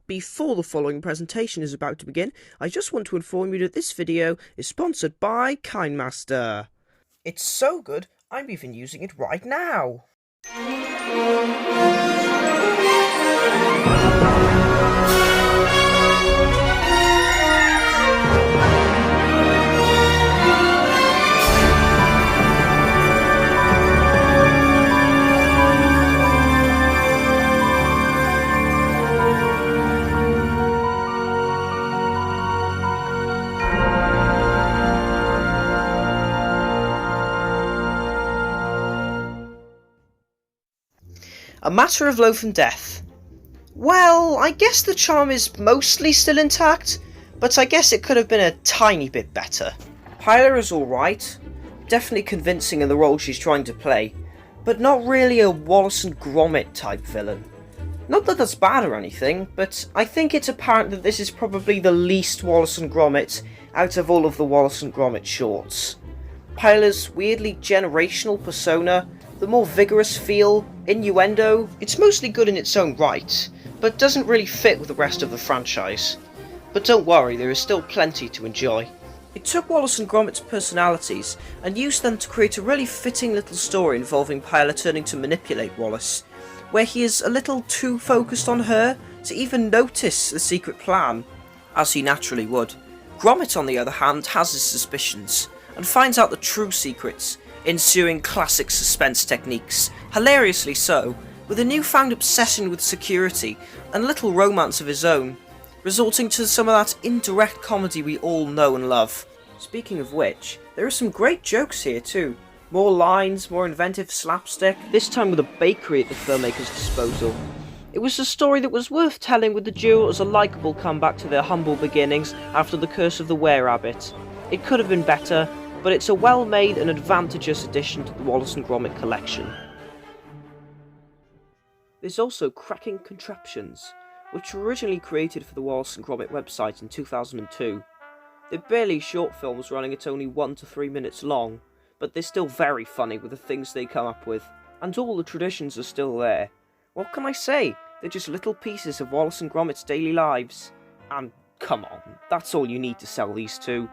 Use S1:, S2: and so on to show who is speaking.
S1: Before the following presentation is about to begin, I just want to inform you that this video is sponsored by KindMaster. It's so good, I'm even using it right now. A Matter of Loaf and Death. Well, I guess the charm is mostly still intact, but I guess it could have been a tiny bit better. Hyla is alright, definitely convincing in the role she's trying to play, but not really a Wallace and Gromit type villain. Not that that's bad or anything, but I think it's apparent that this is probably the least Wallace and Gromit out of all of the Wallace and Gromit shorts. Hyla's weirdly generational persona, the more vigorous feel, innuendo, it's mostly good in its own right, but doesn't really fit with the rest of the franchise. But don't worry, there is still plenty to enjoy. It took Wallace and Gromit's personalities and used them to create a really fitting little story involving Hyla turning to manipulate Wallace, where he is a little too focused on her to even notice the secret plan, as he naturally would. Gromit, on the other hand, has his suspicions, and finds out the true secrets, ensuing classic suspense techniques, hilariously so, with a newfound obsession with security and a little romance of his own, resulting to some of that indirect comedy we all know and love. Speaking of which, there are some great jokes here too. More lines, more inventive slapstick, this time with a bakery at the filmmaker's disposal. It was a story that was worth telling, with the duo as a likeable comeback to their humble beginnings after the curse of the were-rabbit. It could have been better, but it's a well-made and advantageous addition to the Wallace and Gromit collection. There's also cracking Contraptions, which were originally created for the Wallace and Gromit website in 2002. They're barely short films running at only 1 to 3 minutes long, but they're still very funny with the things they come up with, and all the traditions are still there. What can I say? They're just little pieces of Wallace and Gromit's daily lives. And come on, that's all you need to sell these two.